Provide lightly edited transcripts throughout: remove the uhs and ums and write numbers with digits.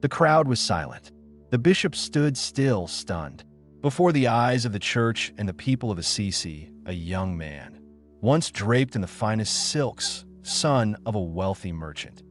The crowd was silent. The bishop stood still, stunned. Before the eyes of the church and the people of Assisi, a young man, once draped in the finest silks, son of a wealthy merchant,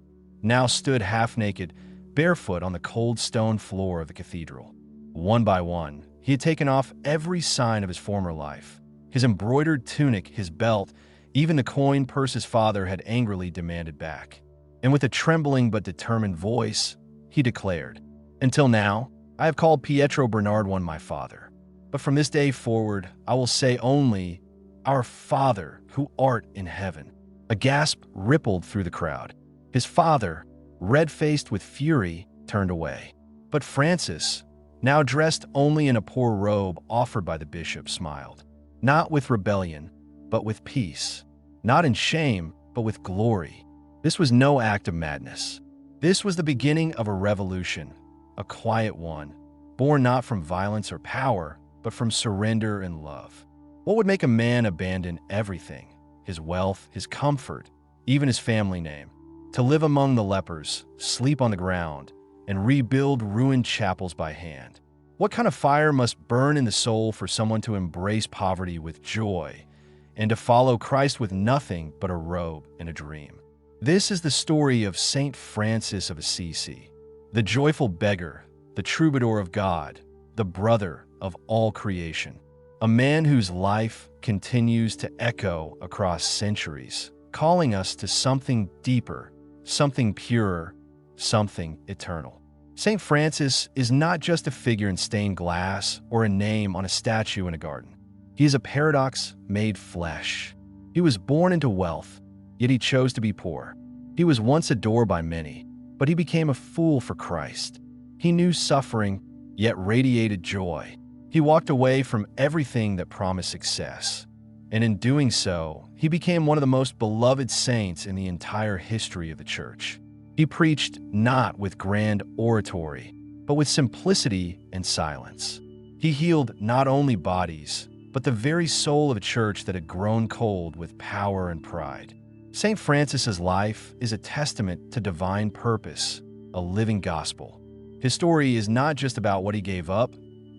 now stood half-naked, barefoot on the cold stone floor of the cathedral. One by one, he had taken off every sign of his former life. His embroidered tunic, his belt, even the coin purse his father had angrily demanded back. And with a trembling but determined voice, he declared, "Until now, I have called Pietro Bernard one my father. But from this day forward, I will say only, Our Father, who art in heaven." A gasp rippled through the crowd. His father, red-faced with fury, turned away. But Francis, now dressed only in a poor robe offered by the bishop, smiled. Not with rebellion, but with peace. Not in shame, but with glory. This was no act of madness. This was the beginning of a revolution, a quiet one, born not from violence or power, but from surrender and love. What would make a man abandon everything, his wealth, his comfort, even his family name, to live among the lepers, sleep on the ground, and rebuild ruined chapels by hand? What kind of fire must burn in the soul for someone to embrace poverty with joy and to follow Christ with nothing but a robe and a dream? This is the story of Saint Francis of Assisi, the joyful beggar, the troubadour of God, the brother of all creation, a man whose life continues to echo across centuries, calling us to something deeper, something purer, something eternal. Saint Francis is not just a figure in stained glass or a name on a statue in a garden. He is a paradox made flesh. He was born into wealth, yet he chose to be poor. He was once adored by many, but he became a fool for Christ. He knew suffering, yet radiated joy. He walked away from everything that promised success, and in doing so, he became one of the most beloved saints in the entire history of the Church. He preached not with grand oratory, but with simplicity and silence. He healed not only bodies, but the very soul of a church that had grown cold with power and pride. Saint Francis's life is a testament to divine purpose, a living gospel. His story is not just about what he gave up,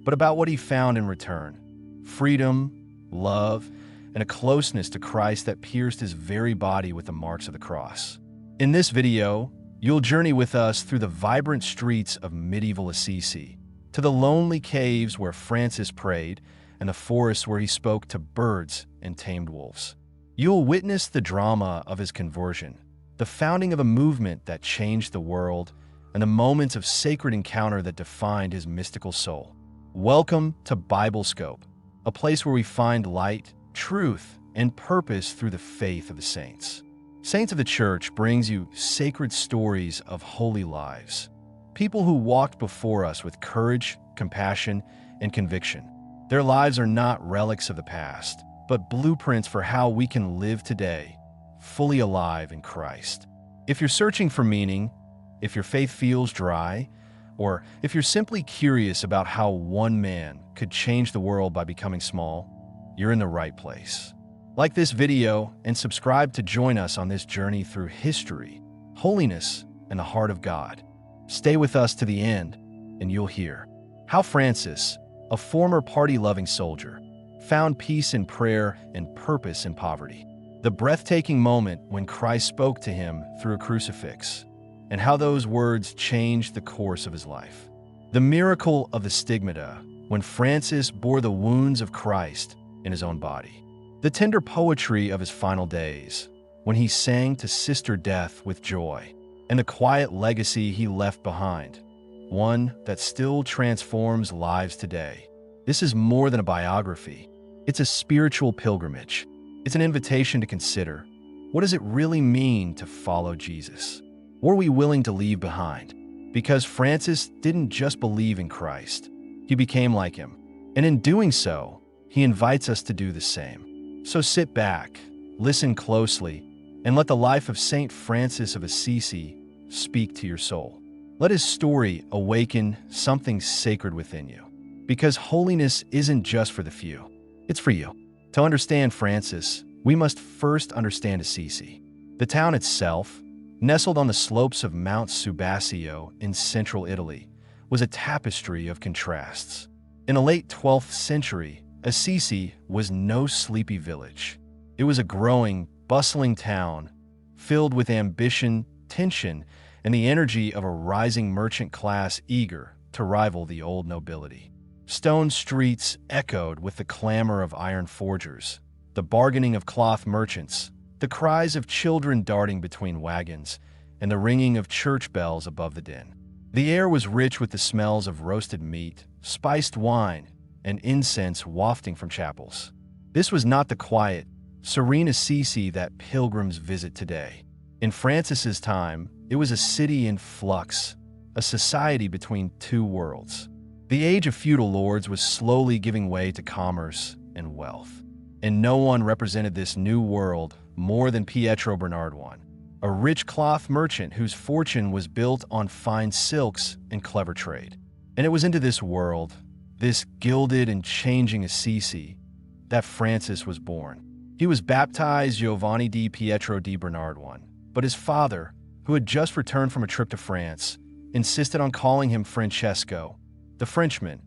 but about what he found in return: freedom, love, and a closeness to Christ that pierced his very body with the marks of the cross. In this video, you'll journey with us through the vibrant streets of medieval Assisi, to the lonely caves where Francis prayed, and the forests where he spoke to birds and tamed wolves. You'll witness the drama of his conversion, the founding of a movement that changed the world, and the moments of sacred encounter that defined his mystical soul. Welcome to Biblescope, a place where we find light, truth, and purpose through the faith of the saints. Saints of the Church brings you sacred stories of holy lives, people who walked before us with courage, compassion, and conviction. Their lives are not relics of the past, but blueprints for how we can live today, fully alive in Christ. If you're searching for meaning, if your faith feels dry, or if you're simply curious about how one man could change the world by becoming small, you're in the right place. Like this video and subscribe to join us on this journey through history, holiness, and the heart of God. Stay with us to the end, and you'll hear how Francis, a former party-loving soldier, found peace in prayer and purpose in poverty. The breathtaking moment when Christ spoke to him through a crucifix, and how those words changed the course of his life. The miracle of the stigmata, when Francis bore the wounds of Christ in his own body. The tender poetry of his final days, when he sang to Sister Death with joy, and the quiet legacy he left behind, one that still transforms lives today. This is more than a biography. It's a spiritual pilgrimage. It's an invitation to consider, what does it really mean to follow Jesus? What are we willing to leave behind? Because Francis didn't just believe in Christ, he became like him. And in doing so, he invites us to do the same. So sit back, listen closely, and let the life of Saint Francis of Assisi speak to your soul. Let his story awaken something sacred within you. Because holiness isn't just for the few, it's for you. To understand Francis, we must first understand Assisi. The town itself, Nestled on the slopes of Mount Subasio in central Italy was a tapestry of contrasts. In the late 12th century, Assisi was no sleepy village. It was a growing, bustling town filled with ambition, tension, and the energy of a rising merchant class eager to rival the old nobility. Stone streets echoed with the clamor of iron forgers, the bargaining of cloth merchants, the cries of children darting between wagons, and the ringing of church bells above the din. The air was rich with the smells of roasted meat, spiced wine, and incense wafting from chapels. This was not the quiet, serene Assisi that pilgrims visit today. In Francis's time, it was a city in flux, a society between two worlds. The age of feudal lords was slowly giving way to commerce and wealth, and no one represented this new world more than Pietro Bernard I, a rich cloth merchant whose fortune was built on fine silks and clever trade. And it was into this world, this gilded and changing Assisi, that Francis was born. He was baptized Giovanni di Pietro di Bernard I, but his father, who had just returned from a trip to France, insisted on calling him Francesco, the Frenchman,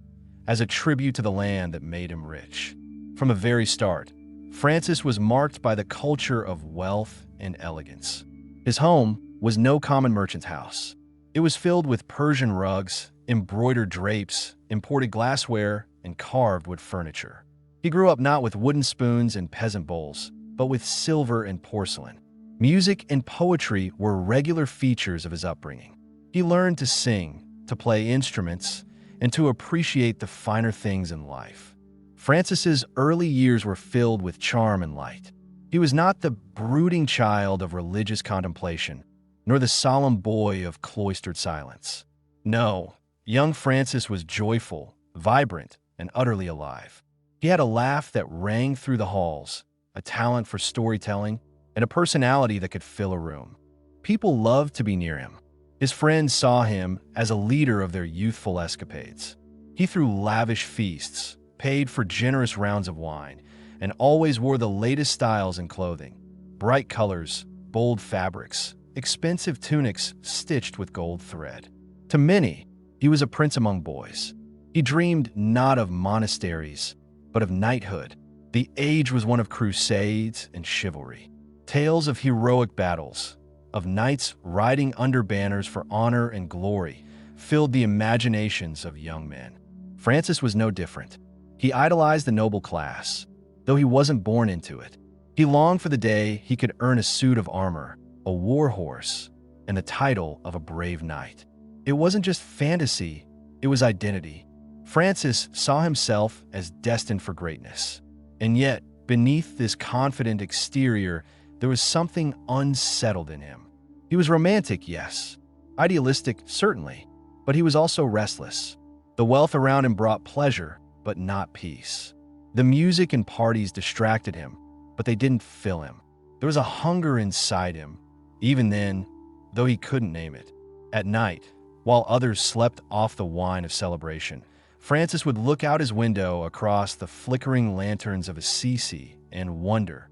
as a tribute to the land that made him rich. From the very start, Francis was marked by the culture of wealth and elegance. His home was no common merchant's house. It was filled with Persian rugs, embroidered drapes, imported glassware, and carved wood furniture. He grew up not with wooden spoons and peasant bowls, but with silver and porcelain. Music and poetry were regular features of his upbringing. He learned to sing, to play instruments, and to appreciate the finer things in life. Francis's early years were filled with charm and light. He was not the brooding child of religious contemplation, nor the solemn boy of cloistered silence. No, young Francis was joyful, vibrant, and utterly alive. He had a laugh that rang through the halls, a talent for storytelling, and a personality that could fill a room. People loved to be near him. His friends saw him as a leader of their youthful escapades. He threw lavish feasts, paid for generous rounds of wine, and always wore the latest styles in clothing. Bright colors, bold fabrics, expensive tunics stitched with gold thread. To many, he was a prince among boys. He dreamed not of monasteries, but of knighthood. The age was one of crusades and chivalry. Tales of heroic battles, of knights riding under banners for honor and glory, filled the imaginations of young men. Francis was no different. He idolized the noble class, though he wasn't born into it. He longed for the day he could earn a suit of armor, a war horse, and the title of a brave knight. It wasn't just fantasy, it was identity. Francis saw himself as destined for greatness. And yet, beneath this confident exterior, there was something unsettled in him. He was romantic, yes. Idealistic, certainly. But he was also restless. The wealth around him brought pleasure, but not peace. The music and parties distracted him, but they didn't fill him. There was a hunger inside him, even then, though he couldn't name it. At night, while others slept off the wine of celebration, Francis would look out his window across the flickering lanterns of Assisi and wonder,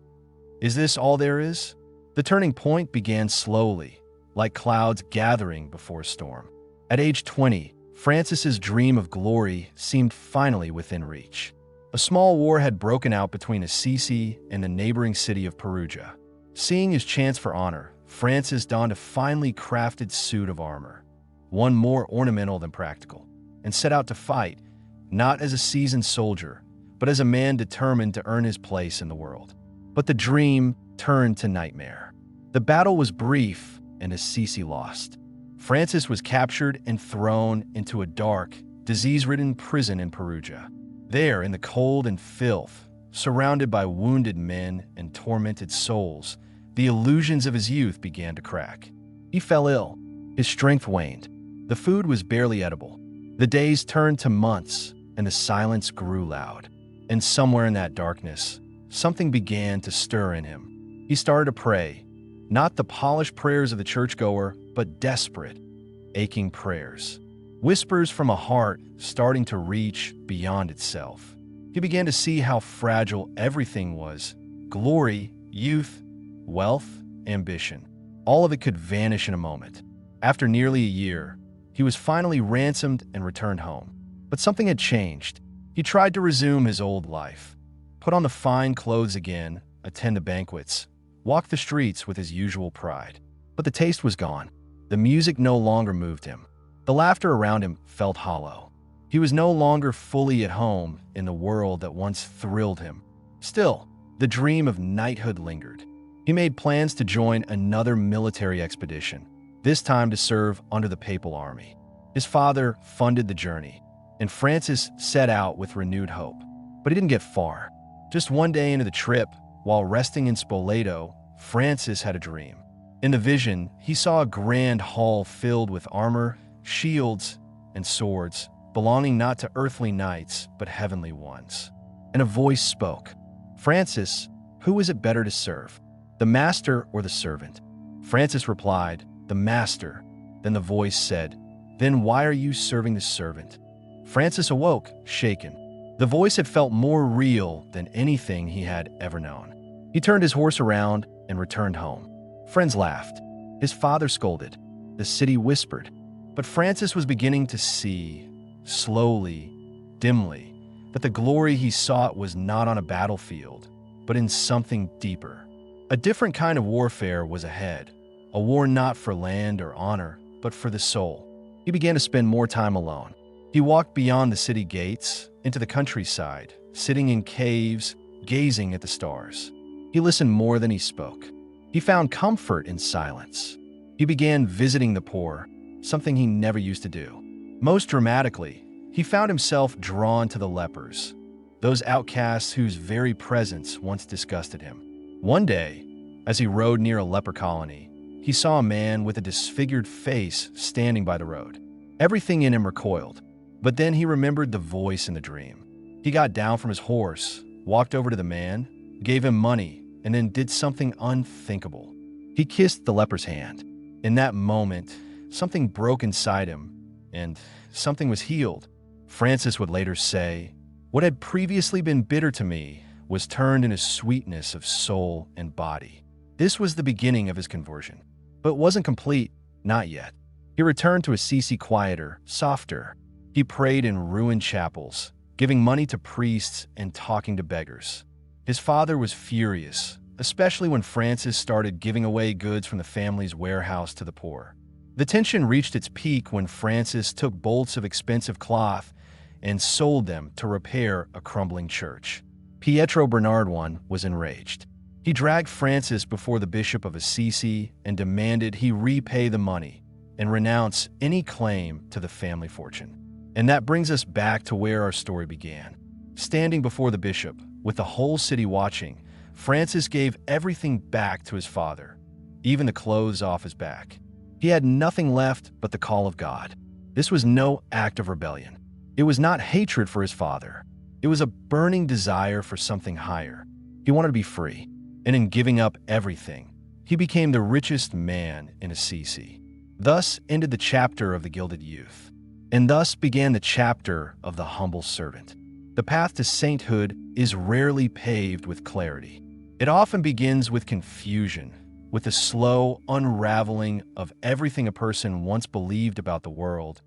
is this all there is? The turning point began slowly, like clouds gathering before a storm. At age 20, Francis's dream of glory seemed finally within reach. A small war had broken out between Assisi and the neighboring city of Perugia. Seeing his chance for honor, Francis donned a finely crafted suit of armor, one more ornamental than practical, and set out to fight, not as a seasoned soldier, but as a man determined to earn his place in the world. But the dream turned to nightmare. The battle was brief, and Assisi lost. Francis was captured and thrown into a dark, disease-ridden prison in Perugia. There, in the cold and filth, surrounded by wounded men and tormented souls, the illusions of his youth began to crack. He fell ill. His strength waned. The food was barely edible. The days turned to months, and the silence grew loud. And somewhere in that darkness, something began to stir in him. He started to pray, not the polished prayers of the churchgoer, but desperate, aching prayers. Whispers from a heart starting to reach beyond itself. He began to see how fragile everything was: glory, youth, wealth, ambition. All of it could vanish in a moment. After nearly a year, he was finally ransomed and returned home. But something had changed. He tried to resume his old life, put on the fine clothes again, attend the banquets, walk the streets with his usual pride. But the taste was gone. The music no longer moved him. The laughter around him felt hollow. He was no longer fully at home in the world that once thrilled him. Still, the dream of knighthood lingered. He made plans to join another military expedition, this time to serve under the papal army. His father funded the journey, and Francis set out with renewed hope. But he didn't get far. Just one day into the trip, while resting in Spoleto, Francis had a dream. In the vision, he saw a grand hall filled with armor, shields, and swords, belonging not to earthly knights, but heavenly ones. And a voice spoke. "Francis, who is it better to serve, the master or the servant?" Francis replied, "The master." Then the voice said, "Then why are you serving the servant?" Francis awoke, shaken. The voice had felt more real than anything he had ever known. He turned his horse around and returned home. Friends laughed. His father scolded. The city whispered. But Francis was beginning to see, slowly, dimly, that the glory he sought was not on a battlefield, but in something deeper. A different kind of warfare was ahead, a war not for land or honor, but for the soul. He began to spend more time alone. He walked beyond the city gates, into the countryside, sitting in caves, gazing at the stars. He listened more than he spoke. He found comfort in silence. He began visiting the poor, something he never used to do. Most dramatically, he found himself drawn to the lepers, those outcasts whose very presence once disgusted him. One day, as he rode near a leper colony, he saw a man with a disfigured face standing by the road. Everything in him recoiled, but then he remembered the voice in the dream. He got down from his horse, walked over to the man, gave him money, and then did something unthinkable. He kissed the leper's hand. In that moment, something broke inside him, and something was healed. Francis would later say, "What had previously been bitter to me was turned into sweetness of soul and body." This was the beginning of his conversion. But it wasn't complete, not yet. He returned to Assisi quieter, softer. He prayed in ruined chapels, giving money to priests and talking to beggars. His father was furious, especially when Francis started giving away goods from the family's warehouse to the poor. The tension reached its peak when Francis took bolts of expensive cloth and sold them to repair a crumbling church. Pietro Bernardone was enraged. He dragged Francis before the Bishop of Assisi and demanded he repay the money and renounce any claim to the family fortune. And that brings us back to where our story began. Standing before the bishop, with the whole city watching, Francis gave everything back to his father, even the clothes off his back. He had nothing left but the call of God. This was no act of rebellion. It was not hatred for his father. It was a burning desire for something higher. He wanted to be free. And in giving up everything, he became the richest man in Assisi. Thus ended the chapter of the Gilded Youth. And thus began the chapter of the humble servant. The path to sainthood is rarely paved with clarity. It often begins with confusion, with the slow unraveling of everything a person once believed about the world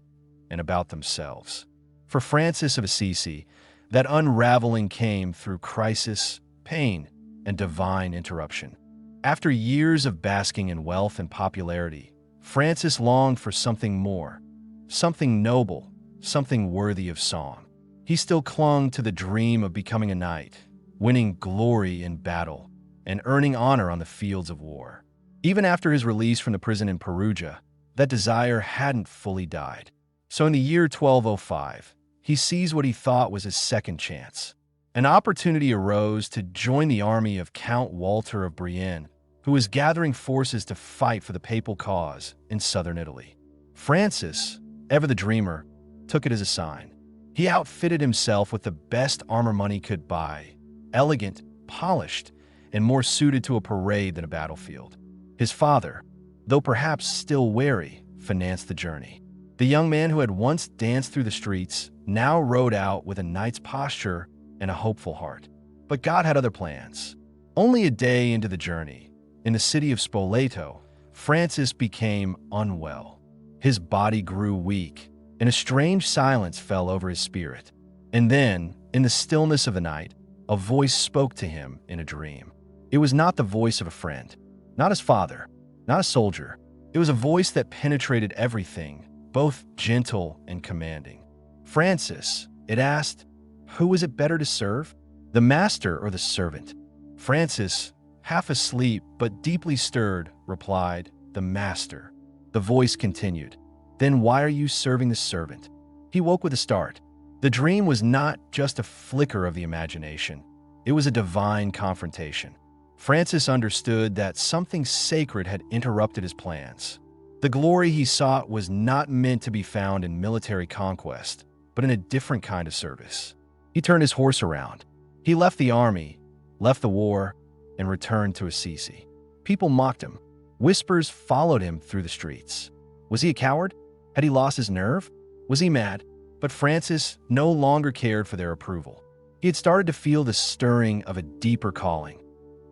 and about themselves. For Francis of Assisi, that unraveling came through crisis, pain, and divine interruption. After years of basking in wealth and popularity, Francis longed for something more, something noble, something worthy of song. He still clung to the dream of becoming a knight, winning glory in battle, and earning honor on the fields of war. Even after his release from the prison in Perugia, that desire hadn't fully died. So in the year 1205, he seized what he thought was his second chance. An opportunity arose to join the army of Count Walter of Brienne, who was gathering forces to fight for the papal cause in southern Italy. Francis, ever the dreamer, took it as a sign. He outfitted himself with the best armor money could buy, elegant, polished, and more suited to a parade than a battlefield. His father, though perhaps still wary, financed the journey. The young man who had once danced through the streets now rode out with a knight's posture and a hopeful heart. But God had other plans. Only a day into the journey, in the city of Spoleto, Francis became unwell. His body grew weak, and a strange silence fell over his spirit. And then, in the stillness of the night, a voice spoke to him in a dream. It was not the voice of a friend, not his father, not a soldier. It was a voice that penetrated everything, both gentle and commanding. "Francis," it asked, "who is it better to serve, the master or the servant?" Francis, half asleep but deeply stirred, replied, "The master." The voice continued, "Then why are you serving the servant?" He woke with a start. The dream was not just a flicker of the imagination. It was a divine confrontation. Francis understood that something sacred had interrupted his plans. The glory he sought was not meant to be found in military conquest, but in a different kind of service. He turned his horse around. He left the army, left the war, and returned to Assisi. People mocked him. Whispers followed him through the streets. Was he a coward? Had he lost his nerve? Was he mad? But Francis no longer cared for their approval. He had started to feel the stirring of a deeper calling,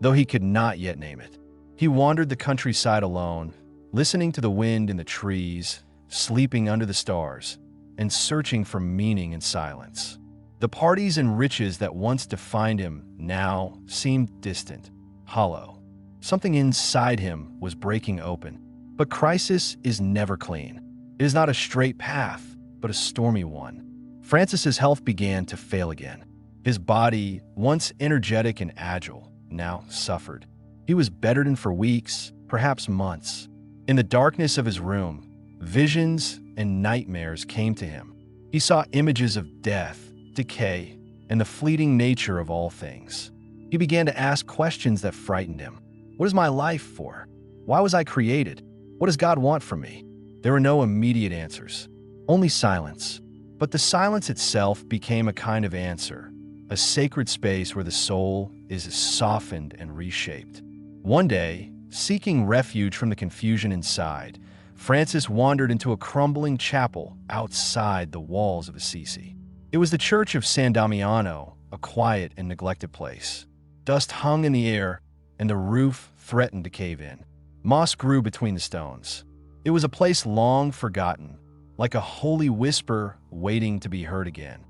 though he could not yet name it. He wandered the countryside alone, listening to the wind in the trees, sleeping under the stars, and searching for meaning in silence. The parties and riches that once defined him now seemed distant, hollow. Something inside him was breaking open. But crisis is never clean. It is not a straight path, but a stormy one. Francis's health began to fail again. His body, once energetic and agile, now suffered. He was bedridden for weeks, perhaps months. In the darkness of his room, visions and nightmares came to him. He saw images of death, decay, and the fleeting nature of all things. He began to ask questions that frightened him. What is my life for? Why was I created? What does God want from me? There were no immediate answers, only silence. But the silence itself became a kind of answer, a sacred space where the soul is softened and reshaped. One day, seeking refuge from the confusion inside, Francis wandered into a crumbling chapel outside the walls of Assisi. It was the church of San Damiano, a quiet and neglected place. Dust hung in the air, and the roof threatened to cave in. Moss grew between the stones. It was a place long forgotten, like a holy whisper waiting to be heard again.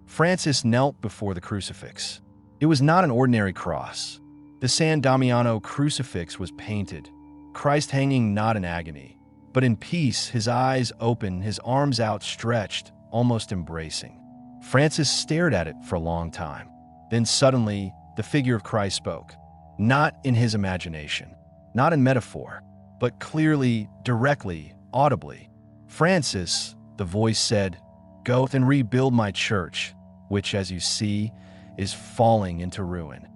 Francis knelt before the crucifix. It was not an ordinary cross. The San Damiano crucifix was painted, Christ hanging not in agony, but in peace, his eyes open, his arms outstretched, almost embracing. Francis stared at it for a long time. Then suddenly, the figure of Christ spoke, not in his imagination, not in metaphor, but clearly, directly, audibly. "Francis," the voice said, "go and rebuild my church, which, as you see, is falling into ruin."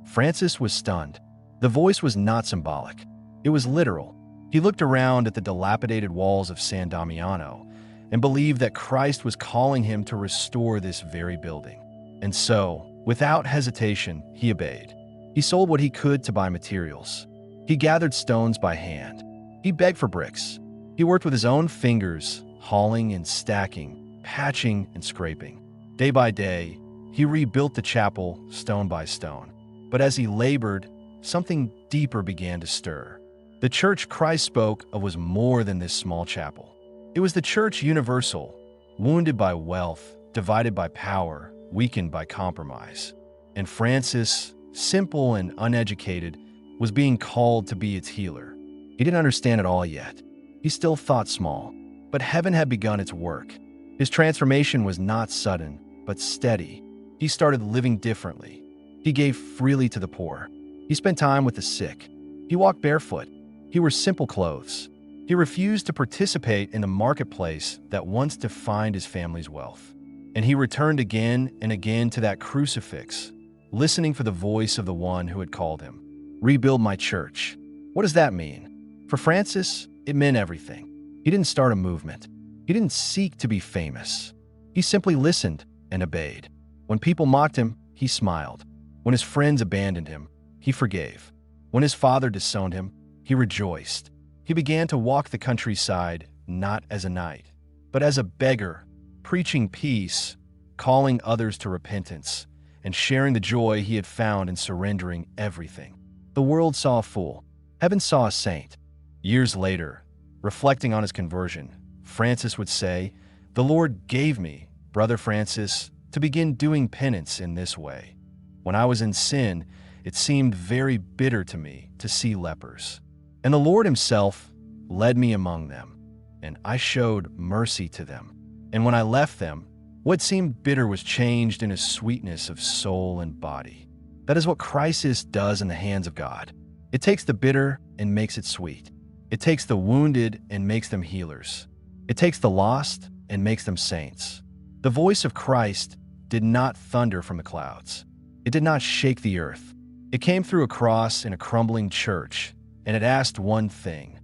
Francis was stunned. The voice was not symbolic. It was literal. He looked around at the dilapidated walls of San Damiano and believed that Christ was calling him to restore this very building. And so, without hesitation, he obeyed. He sold what he could to buy materials. He gathered stones by hand. He begged for bricks. He worked with his own fingers, hauling and stacking, patching and scraping. Day by day, he rebuilt the chapel stone by stone. But as he labored, something deeper began to stir. The church Christ spoke of was more than this small chapel. It was the church universal, wounded by wealth, divided by power, weakened by compromise. And Francis, simple and uneducated, was being called to be its healer. He didn't understand it all yet. He still thought small, but heaven had begun its work. His transformation was not sudden, but steady. He started living differently. He gave freely to the poor. He spent time with the sick. He walked barefoot. He wore simple clothes. He refused to participate in the marketplace that once defined his family's wealth. And he returned again and again to that crucifix, listening for the voice of the one who had called him. "Rebuild my church." What does that mean? For Francis, it meant everything. He didn't start a movement. He didn't seek to be famous. He simply listened and obeyed. When people mocked him, he smiled. When his friends abandoned him, he forgave. When his father disowned him, he rejoiced. He began to walk the countryside not as a knight, but as a beggar, preaching peace, calling others to repentance, and sharing the joy he had found in surrendering everything. The world saw a fool. Heaven saw a saint. Years later, reflecting on his conversion, Francis would say, "The Lord gave me, Brother Francis, to begin doing penance in this way. When I was in sin, it seemed very bitter to me to see lepers. And the Lord himself led me among them, and I showed mercy to them. And when I left them, what seemed bitter was changed into sweetness of soul and body." That is what crisis does in the hands of God. It takes the bitter and makes it sweet. It takes the wounded and makes them healers. It takes the lost and makes them saints. The voice of Christ did not thunder from the clouds. It did not shake the earth. It came through a cross in a crumbling church, and it asked one thing: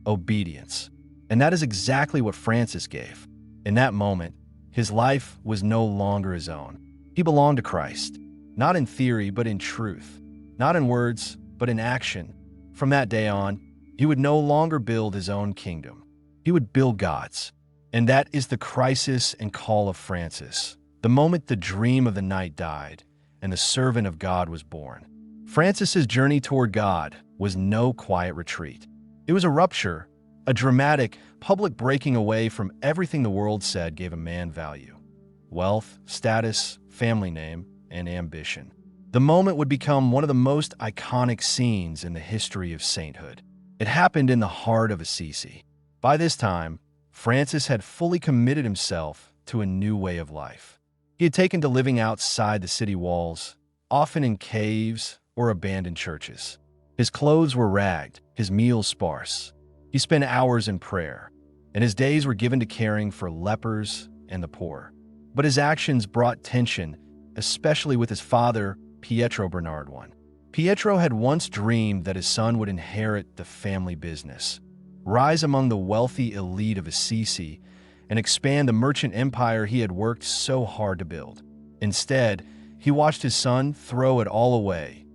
obedience. And that is exactly what Francis gave. In that moment, his life was no longer his own. He belonged to Christ, not in theory, but in truth, not in words, but in action. From that day on, he would no longer build his own kingdom. He would build God's. And that is the crisis and call of Francis, the moment the dream of the night died and the servant of God was born. Francis's journey toward God was no quiet retreat. It was a rupture, a dramatic, public breaking away from everything the world said gave a man value: wealth, status, family name, and ambition. The moment would become one of the most iconic scenes in the history of sainthood. It happened in the heart of Assisi. By this time, Francis had fully committed himself to a new way of life. He had taken to living outside the city walls, often in caves or abandoned churches. His clothes were ragged, his meals sparse. He spent hours in prayer, and his days were given to caring for lepers and the poor. But his actions brought tension, especially with his father, Pietro Bernard I. Pietro had once dreamed that his son would inherit the family business, rise among the wealthy elite of Assisi, and expand the merchant empire he had worked so hard to build. Instead, he watched his son throw it all away,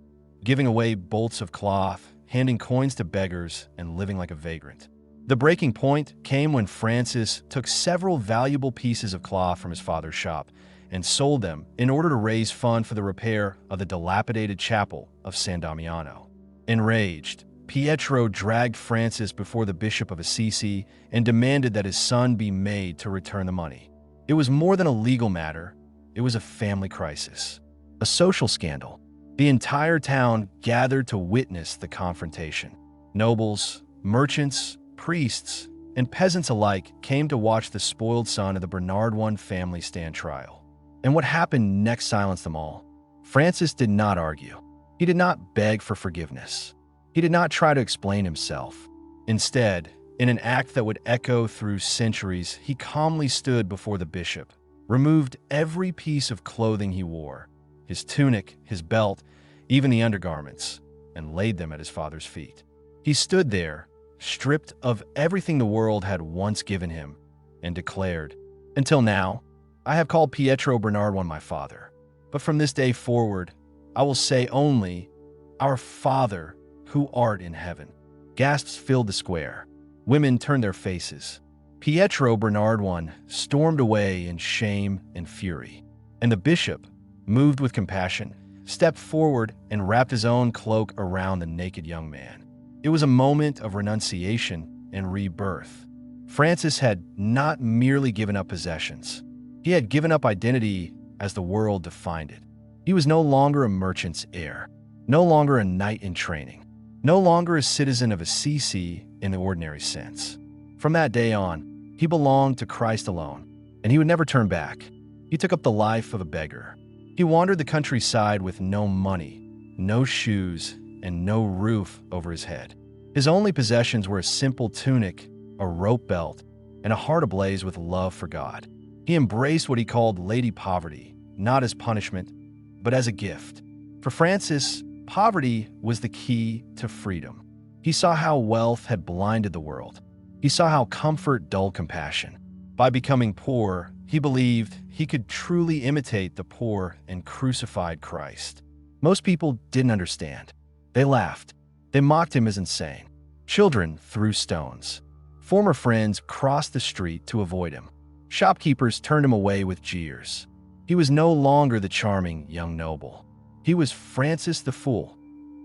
giving away bolts of cloth, handing coins to beggars, and living like a vagrant. The breaking point came when Francis took several valuable pieces of cloth from his father's shop and sold them in order to raise funds for the repair of the dilapidated chapel of San Damiano. Enraged, Pietro dragged Francis before the Bishop of Assisi and demanded that his son be made to return the money. It was more than a legal matter. It was a family crisis, a social scandal. The entire town gathered to witness the confrontation. Nobles, merchants, priests, and peasants alike came to watch the spoiled son of the Bernard I family stand trial. And what happened next silenced them all. Francis did not argue. He did not beg for forgiveness. He did not try to explain himself. Instead, in an act that would echo through centuries, he calmly stood before the bishop, removed every piece of clothing he wore, his tunic, his belt, even the undergarments, and laid them at his father's feet. He stood there, stripped of everything the world had once given him, and declared, "Until now, I have called Pietro Bernard I my father, but from this day forward, I will say only, 'Our Father, who art in heaven.'" Gasps filled the square. Women turned their faces. Pietro Bernard I stormed away in shame and fury, and the bishop, moved with compassion, stepped forward and wrapped his own cloak around the naked young man. It was a moment of renunciation and rebirth. Francis had not merely given up possessions. He had given up identity as the world defined it. He was no longer a merchant's heir, no longer a knight in training, no longer a citizen of Assisi in the ordinary sense. From that day on, he belonged to Christ alone, and he would never turn back. He took up the life of a beggar. He wandered the countryside with no money, no shoes, and no roof over his head. His only possessions were a simple tunic, a rope belt, and a heart ablaze with love for God. He embraced what he called Lady Poverty, not as punishment, but as a gift. For Francis, poverty was the key to freedom. He saw how wealth had blinded the world. He saw how comfort dulled compassion. By becoming poor, he believed he could truly imitate the poor and crucified Christ. Most people didn't understand. They laughed. They mocked him as insane. Children threw stones. Former friends crossed the street to avoid him. Shopkeepers turned him away with jeers. He was no longer the charming young noble. He was Francis the Fool,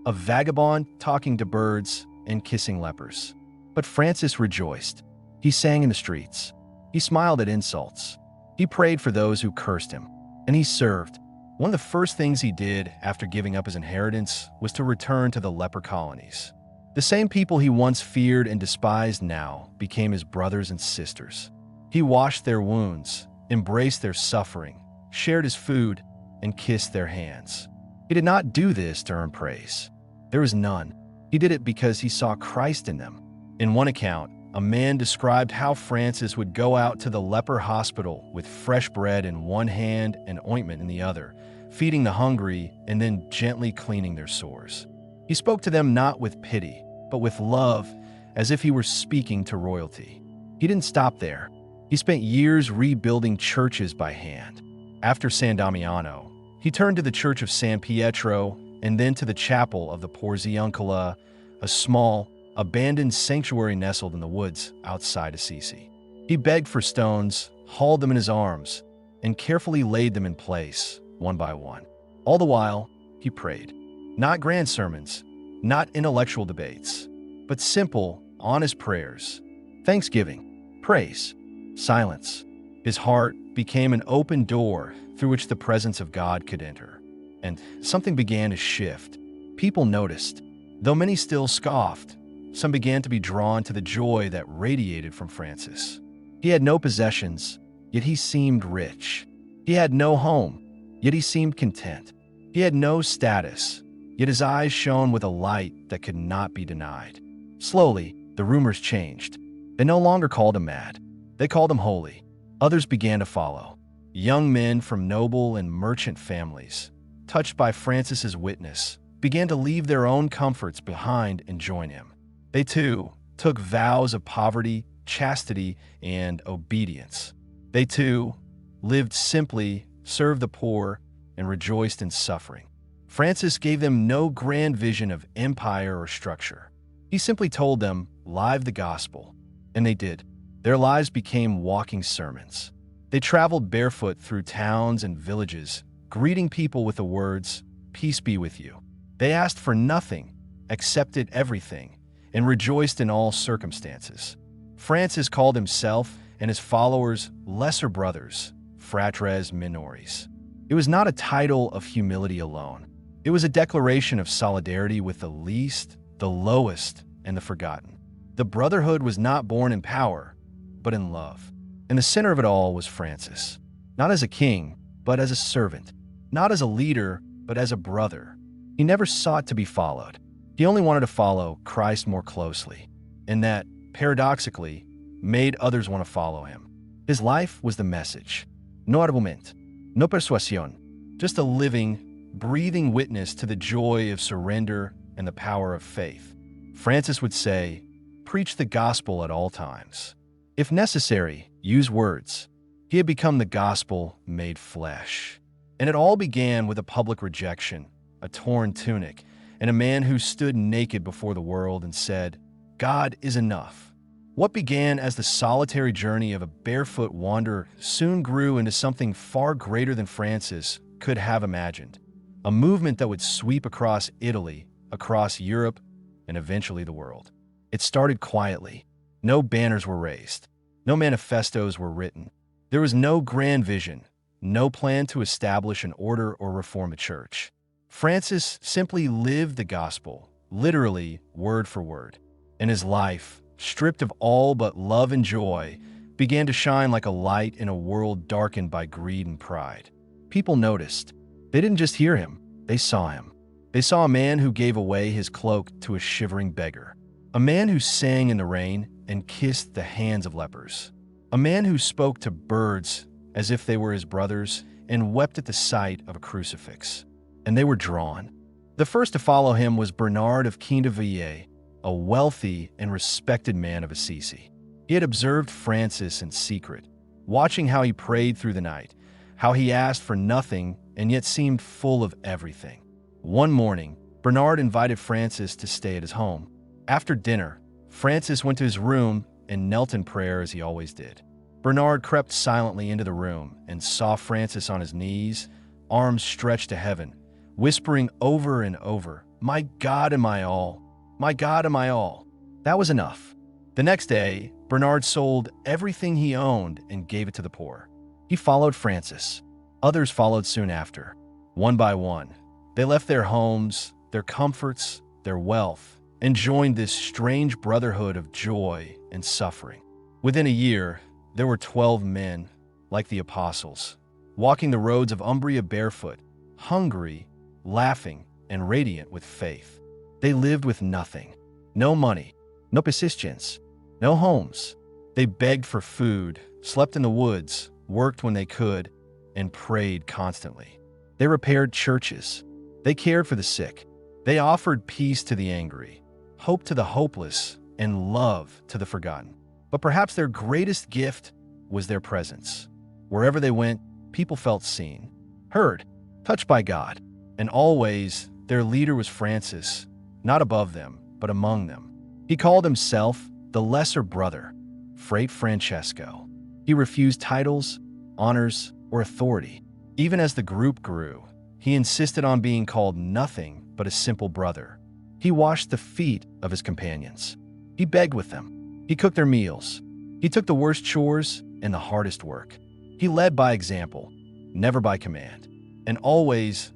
a vagabond talking to birds and kissing lepers. But Francis rejoiced. He sang in the streets. He smiled at insults. He prayed for those who cursed him. And he served. One of the first things he did after giving up his inheritance was to return to the leper colonies. The same people he once feared and despised now became his brothers and sisters. He washed their wounds, embraced their suffering, shared his food, and kissed their hands. He did not do this to earn praise. There was none. He did it because he saw Christ in them. In one account, a man described how Francis would go out to the leper hospital with fresh bread in one hand and ointment in the other, feeding the hungry and then gently cleaning their sores. He spoke to them not with pity, but with love, as if he were speaking to royalty. He didn't stop there. He spent years rebuilding churches by hand. After San Damiano, he turned to the Church of San Pietro and then to the Chapel of the Porziuncola, a small, abandoned sanctuary nestled in the woods outside Assisi. He begged for stones, hauled them in his arms, and carefully laid them in place, one by one. All the while, he prayed. Not grand sermons, not intellectual debates, but simple, honest prayers. Thanksgiving, praise, silence. His heart became an open door through which the presence of God could enter. And something began to shift. People noticed. Though many still scoffed, some began to be drawn to the joy that radiated from Francis. He had no possessions, yet he seemed rich. He had no home, yet he seemed content. He had no status, yet his eyes shone with a light that could not be denied. Slowly, the rumors changed. They no longer called him mad. They called him holy. Others began to follow. Young men from noble and merchant families, touched by Francis's witness, began to leave their own comforts behind and join him. They too took vows of poverty, chastity, and obedience. They too lived simply, served the poor, and rejoiced in suffering. Francis gave them no grand vision of empire or structure. He simply told them, "Live the gospel." And they did. Their lives became walking sermons. They traveled barefoot through towns and villages, greeting people with the words, "Peace be with you." They asked for nothing, accepted everything, and rejoiced in all circumstances. Francis called himself and his followers lesser brothers, fratres minores. It was not a title of humility alone. It was a declaration of solidarity with the least, the lowest, and the forgotten. The brotherhood was not born in power, but in love. In the center of it all was Francis, not as a king, but as a servant, not as a leader, but as a brother. He never sought to be followed. He only wanted to follow Christ more closely, and that, paradoxically, made others want to follow him. His life was the message. No argument, no persuasión, just a living, breathing witness to the joy of surrender and the power of faith. Francis would say, "Preach the gospel at all times. If necessary, use words." He had become the gospel made flesh. And it all began with a public rejection, a torn tunic, and a man who stood naked before the world and said, "God is enough." What began as the solitary journey of a barefoot wanderer soon grew into something far greater than Francis could have imagined. A movement that would sweep across Italy, across Europe, and eventually the world. It started quietly. No banners were raised. No manifestos were written. There was no grand vision, no plan to establish an order or reform a church. Francis simply lived the gospel, literally word for word. And his life, stripped of all but love and joy, began to shine like a light in a world darkened by greed and pride. People noticed. They didn't just hear him, they saw him. They saw a man who gave away his cloak to a shivering beggar. A man who sang in the rain and kissed the hands of lepers. A man who spoke to birds as if they were his brothers and wept at the sight of a crucifix. And they were drawn. The first to follow him was Bernard of Quindaville, a wealthy and respected man of Assisi. He had observed Francis in secret, watching how he prayed through the night, how he asked for nothing and yet seemed full of everything. One morning, Bernard invited Francis to stay at his home. After dinner, Francis went to his room and knelt in prayer as he always did. Bernard crept silently into the room and saw Francis on his knees, arms stretched to heaven, whispering over and over, "My God and my all, my God and my all." That was enough. The next day, Bernard sold everything he owned and gave it to the poor. He followed Francis. Others followed soon after. One by one, they left their homes, their comforts, their wealth, and joined this strange brotherhood of joy and suffering. Within a year, there were 12 men, like the apostles, walking the roads of Umbria barefoot, hungry, laughing, and radiant with faith. They lived with nothing. No money, no persistence, no homes. They begged for food, slept in the woods, worked when they could, and prayed constantly. They repaired churches. They cared for the sick. They offered peace to the angry, hope to the hopeless, and love to the forgotten. But perhaps their greatest gift was their presence. Wherever they went, people felt seen, heard, touched by God. And always, their leader was Francis, not above them, but among them. He called himself the lesser brother, Frate Francesco. He refused titles, honors, or authority. Even as the group grew, he insisted on being called nothing but a simple brother. He washed the feet of his companions. He begged with them. He cooked their meals. He took the worst chores and the hardest work. He led by example, never by command. And always,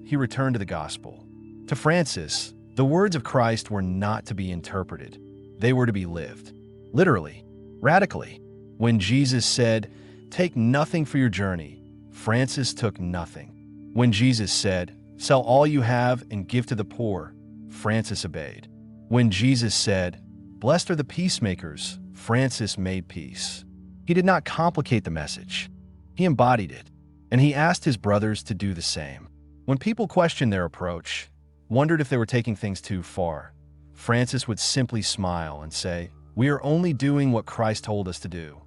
he returned to the gospel. To Francis, the words of Christ were not to be interpreted. They were to be lived. Literally, radically. When Jesus said, "Take nothing for your journey," Francis took nothing. When Jesus said, "Sell all you have and give to the poor," Francis obeyed. When Jesus said, "Blessed are the peacemakers," Francis made peace. He did not complicate the message. He embodied it, and he asked his brothers to do the same. When people questioned their approach, wondered if they were taking things too far, Francis would simply smile and say, "We are only doing what Christ told us to do."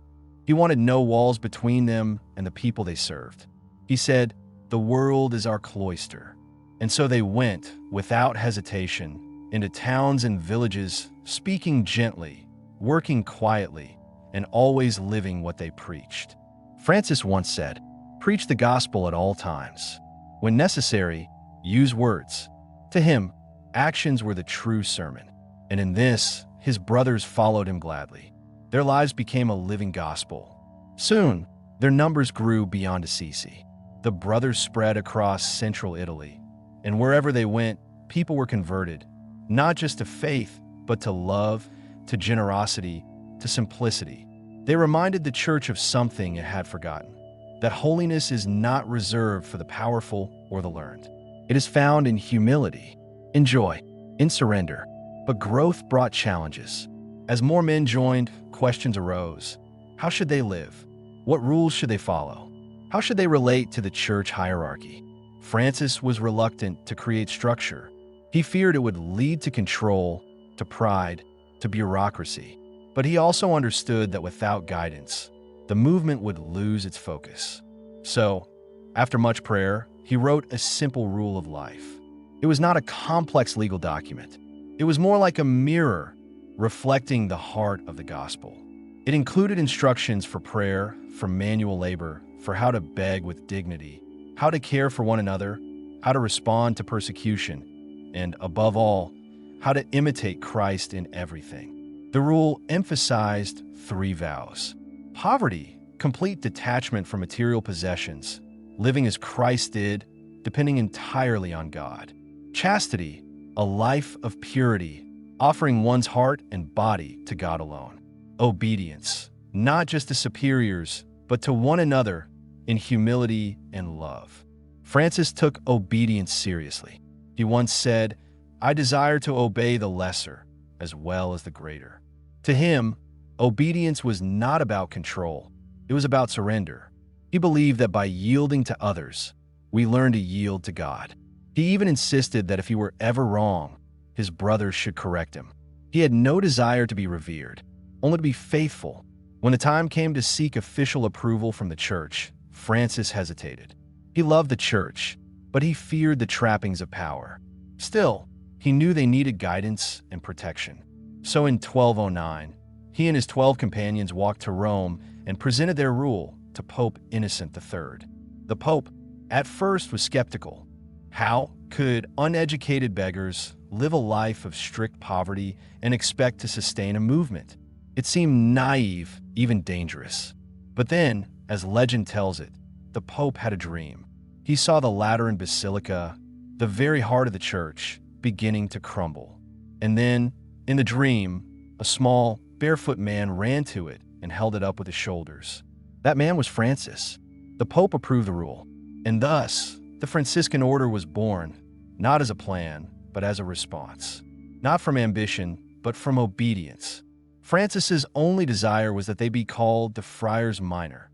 He wanted no walls between them and the people they served. He said, "The world is our cloister." And so they went, without hesitation, into towns and villages, speaking gently, working quietly, and always living what they preached. Francis once said, "Preach the gospel at all times. When necessary, use words." To him, actions were the true sermon. And in this, his brothers followed him gladly. Their lives became a living gospel. Soon, their numbers grew beyond Assisi. The brothers spread across central Italy, and wherever they went, people were converted, not just to faith, but to love, to generosity, to simplicity. They reminded the church of something it had forgotten, that holiness is not reserved for the powerful or the learned. It is found in humility, in joy, in surrender. But growth brought challenges. As more men joined, questions arose. How should they live? What rules should they follow? How should they relate to the church hierarchy? Francis was reluctant to create structure. He feared it would lead to control, to pride, to bureaucracy. But he also understood that without guidance, the movement would lose its focus. So, after much prayer, he wrote a simple rule of life. It was not a complex legal document. It was more like a mirror reflecting the heart of the gospel. It included instructions for prayer, for manual labor, for how to beg with dignity, how to care for one another, how to respond to persecution, and above all, how to imitate Christ in everything. The rule emphasized 3 vows: poverty, complete detachment from material possessions, living as Christ did, depending entirely on God; chastity, a life of purity, offering one's heart and body to God alone; obedience, not just to superiors, but to one another in humility and love. Francis took obedience seriously. He once said, "I desire to obey the lesser as well as the greater." To him, obedience was not about control. It was about surrender. He believed that by yielding to others, we learn to yield to God. He even insisted that if he were ever wrong, his brothers should correct him. He had no desire to be revered, only to be faithful. When the time came to seek official approval from the church, Francis hesitated. He loved the church, but he feared the trappings of power. Still, he knew they needed guidance and protection. So in 1209, he and his 12 companions walked to Rome and presented their rule to Pope Innocent III. The Pope, at first, was skeptical. How could uneducated beggars live a life of strict poverty and expect to sustain a movement? It seemed naive, even dangerous. But then, as legend tells it, the Pope had a dream. He saw the Lateran Basilica, the very heart of the church, beginning to crumble. And then, in the dream, a small, barefoot man ran to it and held it up with his shoulders. That man was Francis. The Pope approved the rule, and thus, the Franciscan Order was born, not as a plan, but as a response. Not from ambition, but from obedience. Francis's only desire was that they be called the Friars Minor,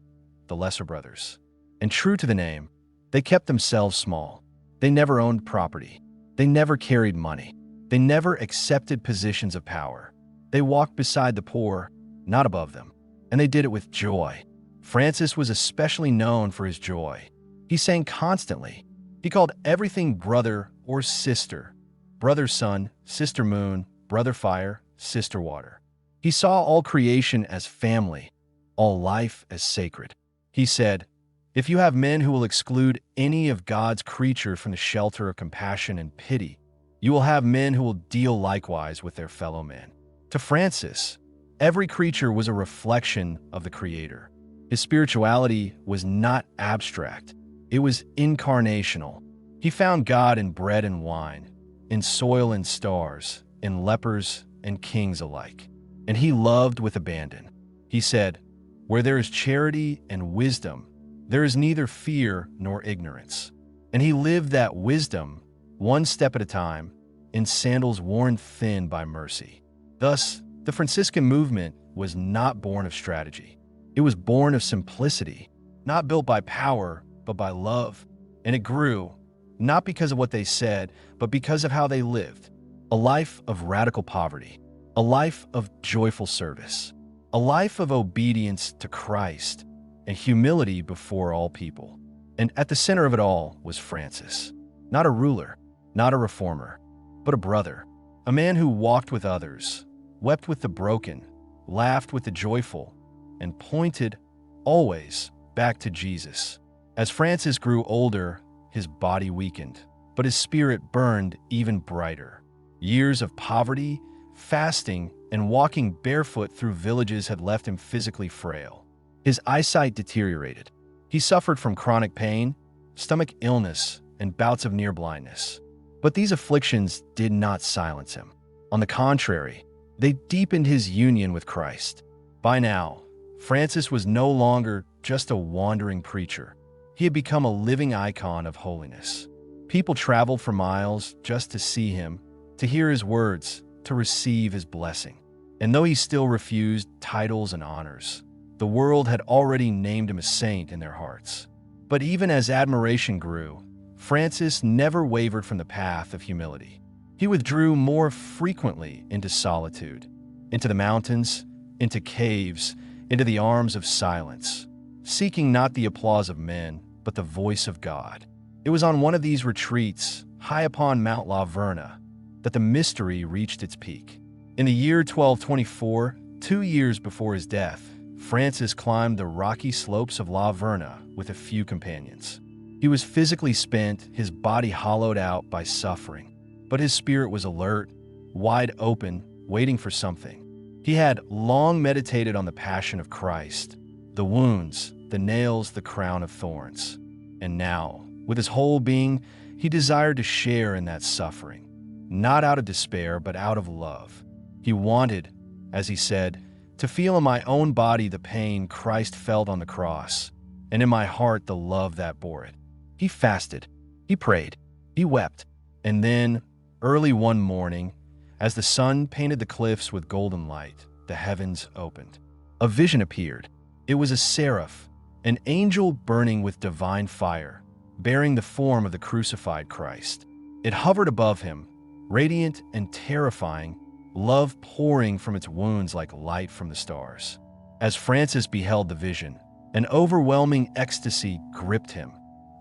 the Lesser Brothers. And true to the name, they kept themselves small. They never owned property. They never carried money. They never accepted positions of power. They walked beside the poor, not above them. And they did it with joy. Francis was especially known for his joy. He sang constantly. He called everything brother or sister. Brother sun, sister moon, brother fire, sister water. He saw all creation as family, all life as sacred. He said, "If you have men who will exclude any of God's creatures from the shelter of compassion and pity, you will have men who will deal likewise with their fellow men." To Francis, every creature was a reflection of the Creator. His spirituality was not abstract. It was incarnational. He found God in bread and wine, in soil and stars, in lepers and kings alike. And he loved with abandon. He said, "Where there is charity and wisdom, there is neither fear nor ignorance." And he lived that wisdom, one step at a time, in sandals worn thin by mercy. Thus, the Franciscan movement was not born of strategy. It was born of simplicity, not built by power, but by love. And it grew, not because of what they said, but because of how they lived. A life of radical poverty, a life of joyful service, a life of obedience to Christ, and humility before all people. And at the center of it all was Francis. Not a ruler, not a reformer, but a brother. A man who walked with others, wept with the broken, laughed with the joyful, and pointed, always, back to Jesus. As Francis grew older, his body weakened, but his spirit burned even brighter. Years of poverty, fasting, and walking barefoot through villages had left him physically frail. His eyesight deteriorated. He suffered from chronic pain, stomach illness, and bouts of near blindness. But these afflictions did not silence him. On the contrary, they deepened his union with Christ. By now, Francis was no longer just a wandering preacher. He had become a living icon of holiness. People traveled for miles just to see him, to hear his words, to receive his blessing. And though he still refused titles and honors, the world had already named him a saint in their hearts. But even as admiration grew, Francis never wavered from the path of humility. He withdrew more frequently into solitude, into the mountains, into caves, into the arms of silence, seeking not the applause of men, but the voice of God. It was on one of these retreats, high upon Mount La Verna, that the mystery reached its peak. In the year 1224, 2 years before his death, Francis climbed the rocky slopes of La Verna with a few companions. He was physically spent, his body hollowed out by suffering, but his spirit was alert, wide open, waiting for something. He had long meditated on the passion of Christ, the wounds, the nails, the crown of thorns. And now, with his whole being, he desired to share in that suffering, not out of despair, but out of love. He wanted, as he said, to feel in my own body the pain Christ felt on the cross, and in my heart the love that bore it. He fasted, he prayed, he wept, and then, early one morning, as the sun painted the cliffs with golden light, the heavens opened. A vision appeared. It was a seraph, an angel burning with divine fire, bearing the form of the crucified Christ. It hovered above him, radiant and terrifying, love pouring from its wounds like light from the stars. As Francis beheld the vision, an overwhelming ecstasy gripped him,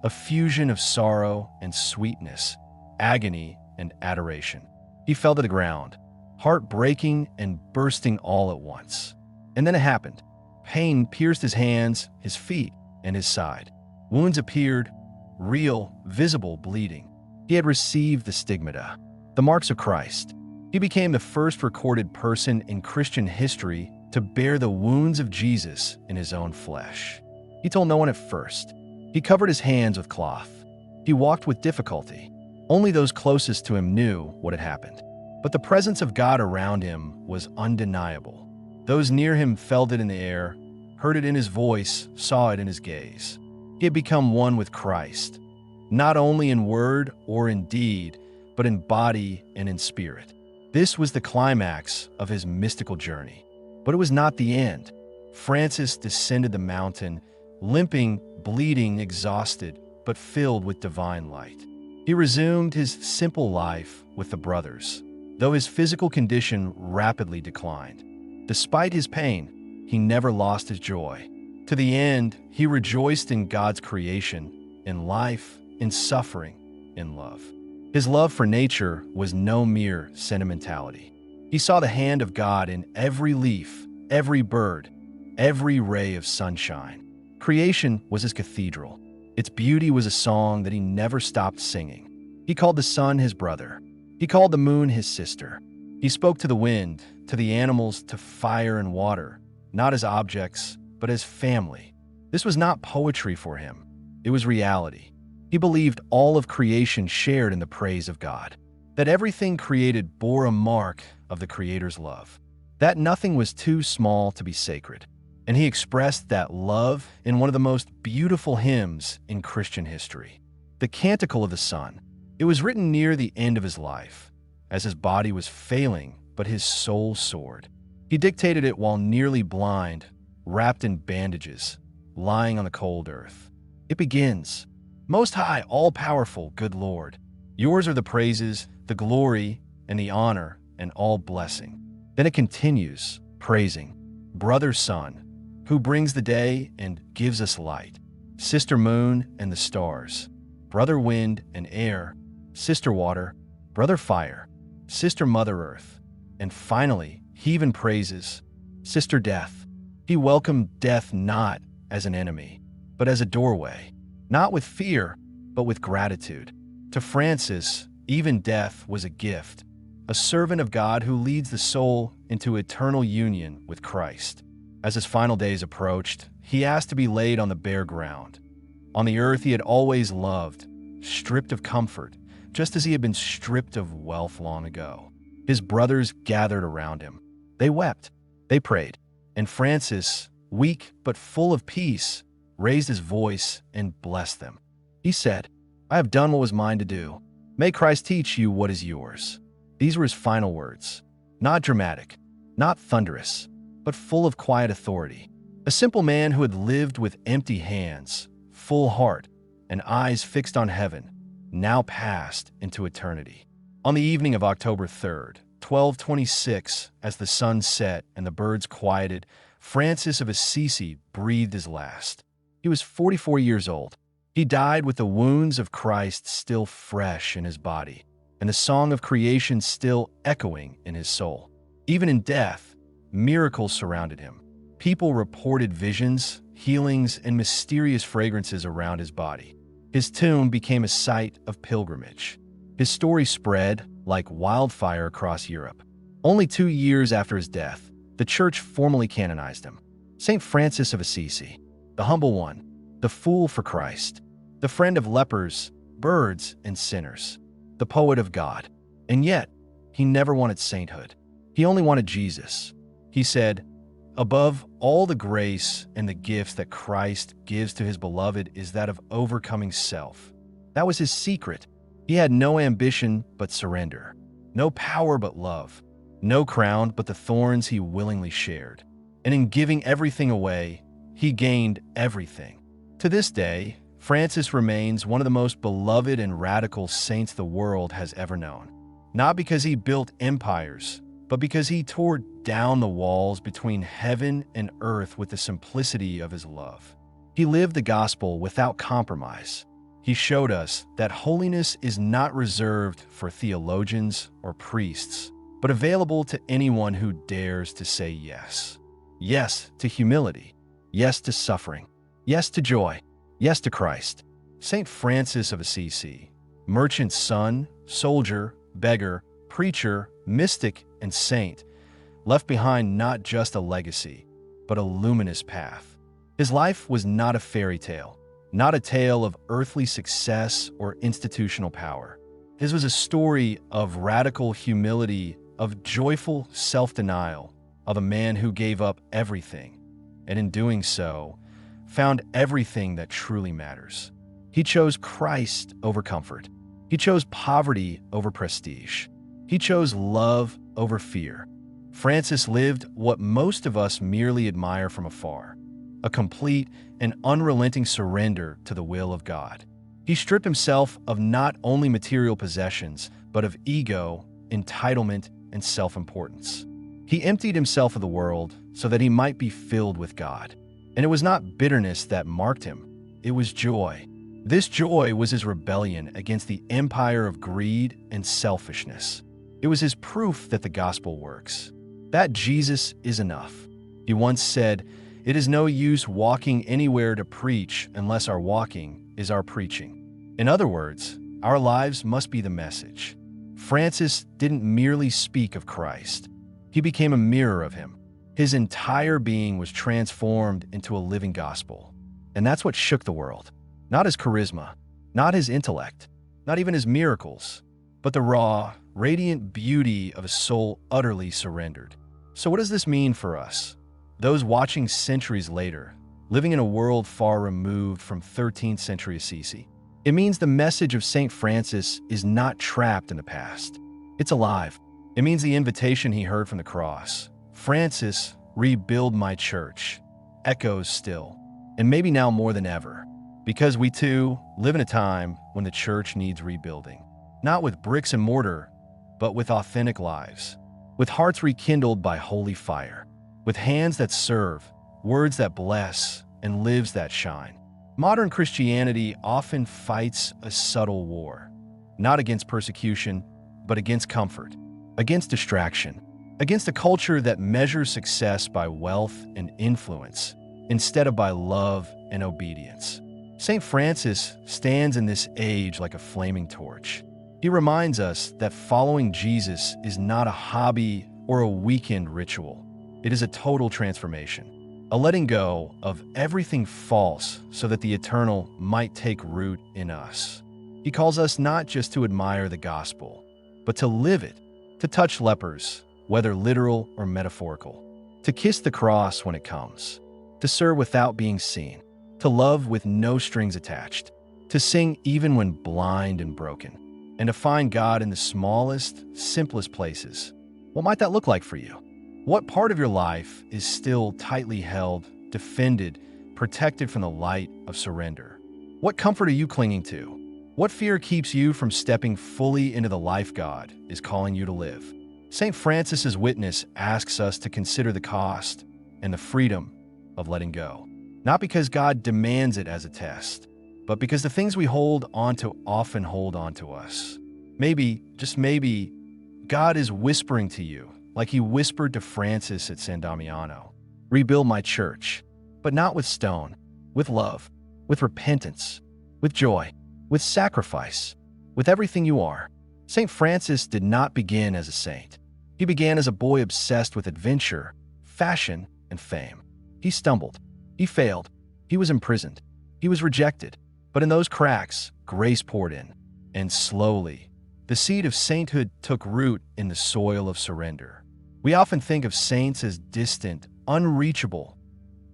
a fusion of sorrow and sweetness, agony and adoration. He fell to the ground, heart breaking and bursting all at once. And then it happened. Pain pierced his hands, his feet, and his side. Wounds appeared, real, visible bleeding. He had received the stigmata, the marks of Christ. He became the first recorded person in Christian history to bear the wounds of Jesus in his own flesh. He told no one at first. He covered his hands with cloth. He walked with difficulty. Only those closest to him knew what had happened. But the presence of God around him was undeniable. Those near him felt it in the air, heard it in his voice, saw it in his gaze. He had become one with Christ, not only in word or in deed, but in body and in spirit. This was the climax of his mystical journey. But it was not the end. Francis descended the mountain, limping, bleeding, exhausted, but filled with divine light. He resumed his simple life with the brothers, though his physical condition rapidly declined. Despite his pain, he never lost his joy. To the end, he rejoiced in God's creation, in life, in suffering, in love. His love for nature was no mere sentimentality. He saw the hand of God in every leaf, every bird, every ray of sunshine. Creation was his cathedral. Its beauty was a song that he never stopped singing. He called the sun his brother. He called the moon his sister. He spoke to the wind, to the animals, to fire and water, not as objects, but as family. This was not poetry for him. It was reality. He believed all of creation shared in the praise of God, that everything created bore a mark of the Creator's love, that nothing was too small to be sacred. And he expressed that love in one of the most beautiful hymns in Christian history, the Canticle of the Sun. It was written near the end of his life, as his body was failing, but his soul soared. He dictated it while nearly blind, wrapped in bandages, lying on the cold earth. It begins, "Most high, all-powerful, good Lord, yours are the praises, the glory, and the honor, and all blessing." Then it continues, praising, "Brother Sun, who brings the day and gives us light, Sister Moon and the stars, Brother Wind and air, Sister Water, Brother Fire, Sister Mother Earth." And finally, he even praises Sister Death. He welcomed death not as an enemy, but as a doorway, not with fear, but with gratitude. To Francis, even death was a gift, a servant of God who leads the soul into eternal union with Christ. As his final days approached, he asked to be laid on the bare ground, on the earth he had always loved, stripped of comfort, just as he had been stripped of wealth long ago. His brothers gathered around him. They wept, they prayed, and Francis, weak but full of peace, raised his voice and blessed them. He said, "I have done what was mine to do. May Christ teach you what is yours." These were his final words, not dramatic, not thunderous, but full of quiet authority. A simple man who had lived with empty hands, full heart, and eyes fixed on heaven, now passed into eternity. On the evening of October 3rd, 1226, as the sun set and the birds quieted, Francis of Assisi breathed his last. He was 44 years old. He died with the wounds of Christ still fresh in his body, and the song of creation still echoing in his soul. Even in death, miracles surrounded him. People reported visions, healings, and mysterious fragrances around his body. His tomb became a site of pilgrimage. His story spread like wildfire across Europe. Only 2 years after his death, the Church formally canonized him. Saint Francis of Assisi, the humble one, the fool for Christ, the friend of lepers, birds, and sinners, the poet of God. And yet, he never wanted sainthood. He only wanted Jesus. He said, "Above all the grace and the gifts that Christ gives to his beloved is that of overcoming self." That was his secret. He had no ambition but surrender, no power but love, no crown but the thorns he willingly shared. And in giving everything away, he gained everything. To this day, Francis remains one of the most beloved and radical saints the world has ever known. Not because he built empires, but because he tore down the walls between heaven and earth with the simplicity of his love. He lived the gospel without compromise. He showed us that holiness is not reserved for theologians or priests, but available to anyone who dares to say yes. Yes to humility. Yes to suffering. Yes to joy. Yes to Christ. Saint Francis of Assisi, Merchant's son, soldier, beggar, preacher, mystic, and saint, left behind not just a legacy, but a luminous path. His life was not a fairy tale, not a tale of earthly success or institutional power. His was a story of radical humility, of joyful self-denial, of a man who gave up everything, and in doing so, found everything that truly matters. He chose Christ over comfort. He chose poverty over prestige. He chose love over fear. Francis lived what most of us merely admire from afar, a complete and unrelenting surrender to the will of God. He stripped himself of not only material possessions, but of ego, entitlement, and self-importance. He emptied himself of the world so that he might be filled with God. And it was not bitterness that marked him, it was joy. This joy was his rebellion against the empire of greed and selfishness. It was his proof that the gospel works, that Jesus is enough. He once said, "It is no use walking anywhere to preach unless our walking is our preaching." In other words, our lives must be the message. Francis didn't merely speak of Christ. He became a mirror of him. His entire being was transformed into a living gospel. And that's what shook the world. Not his charisma, not his intellect, not even his miracles, but the raw, radiant beauty of a soul utterly surrendered. So what does this mean for us? Those watching centuries later, living in a world far removed from 13th century Assisi. It means the message of Saint Francis is not trapped in the past. It's alive. It means the invitation he heard from the cross, "Francis, rebuild my church," echoes still, and maybe now more than ever, because we too live in a time when the church needs rebuilding. Not with bricks and mortar, but with authentic lives, with hearts rekindled by holy fire, with hands that serve, words that bless, and lives that shine. Modern Christianity often fights a subtle war, not against persecution, but against comfort, against distraction, against a culture that measures success by wealth and influence, instead of by love and obedience. Saint Francis stands in this age like a flaming torch. He reminds us that following Jesus is not a hobby or a weekend ritual. It is a total transformation, a letting go of everything false so that the eternal might take root in us. He calls us not just to admire the gospel, but to live it, to touch lepers, whether literal or metaphorical, to kiss the cross when it comes, to serve without being seen, to love with no strings attached, to sing even when blind and broken, and to find God in the smallest, simplest places. What might that look like for you? What part of your life is still tightly held, defended, protected from the light of surrender? What comfort are you clinging to? What fear keeps you from stepping fully into the life God is calling you to live? St. Francis's witness asks us to consider the cost and the freedom of letting go. Not because God demands it as a test, but because the things we hold on to often hold on to us. Maybe, just maybe, God is whispering to you, like he whispered to Francis at San Damiano, "Rebuild my church," but not with stone, with love, with repentance, with joy, with sacrifice, with everything you are. St. Francis did not begin as a saint. He began as a boy obsessed with adventure, fashion, and fame. He stumbled. He failed. He was imprisoned. He was rejected. But in those cracks, grace poured in. And slowly, the seed of sainthood took root in the soil of surrender. We often think of saints as distant, unreachable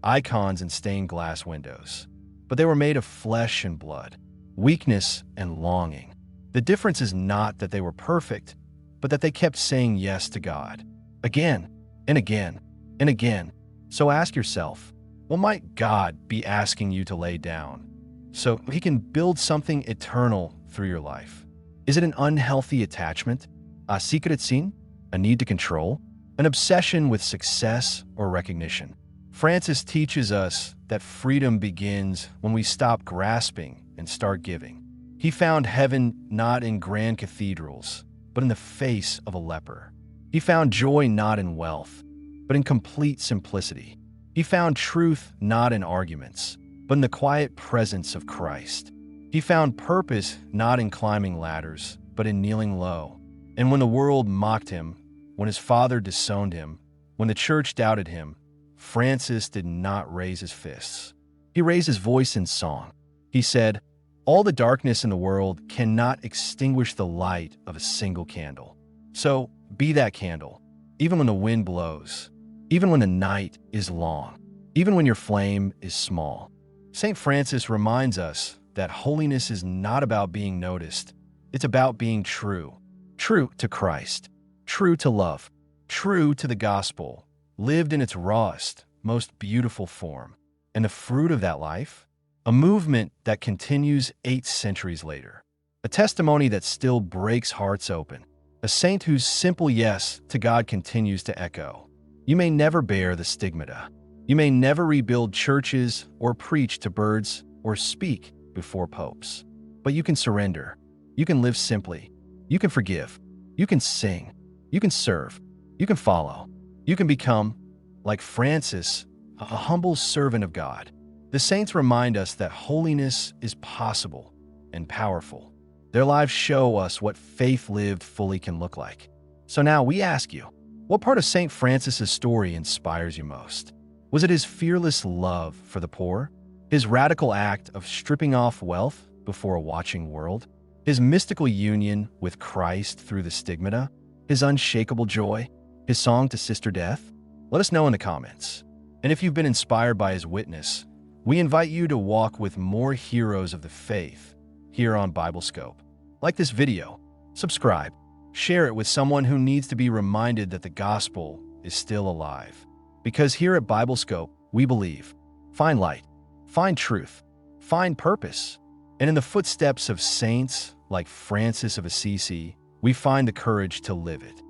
icons in stained glass windows. But they were made of flesh and blood, weakness and longing. The difference is not that they were perfect, but that they kept saying yes to God, again and again and again. So ask yourself, what might God be asking you to lay down so he can build something eternal through your life? Is it an unhealthy attachment, a secret sin, a need to control, an obsession with success or recognition? Francis teaches us that freedom begins when we stop grasping and start giving. He found heaven not in grand cathedrals, but in the face of a leper. He found joy not in wealth, but in complete simplicity. He found truth not in arguments, but in the quiet presence of Christ. He found purpose not in climbing ladders, but in kneeling low. And when the world mocked him, when his father disowned him, when the church doubted him, Francis did not raise his fists. He raised his voice in song. He said, "All the darkness in the world cannot extinguish the light of a single candle. So be that candle, even when the wind blows, even when the night is long, even when your flame is small." Saint Francis reminds us that holiness is not about being noticed. It's about being true. True to Christ. True to love. True to the gospel, lived in its rawest, most beautiful form. And the fruit of that life? A movement that continues 8 centuries later. A testimony that still breaks hearts open. A saint whose simple yes to God continues to echo. You may never bear the stigmata. You may never rebuild churches or preach to birds or speak before popes. But you can surrender. You can live simply. You can forgive. You can sing. You can serve. You can follow. You can become, like Francis, a humble servant of God. The saints remind us that holiness is possible and powerful. Their lives show us what faith lived fully can look like. So now we ask you, what part of Saint Francis's story inspires you most? Was it his fearless love for the poor? His radical act of stripping off wealth before a watching world? His mystical union with Christ through the stigmata? His unshakable joy? His song to Sister Death? Let us know in the comments. And if you've been inspired by his witness, we invite you to walk with more heroes of the faith here on Biblescope. Like this video, subscribe, share it with someone who needs to be reminded that the gospel is still alive. Because here at Biblescope, we believe, find light, find truth, find purpose. And in the footsteps of saints like Francis of Assisi, we find the courage to live it.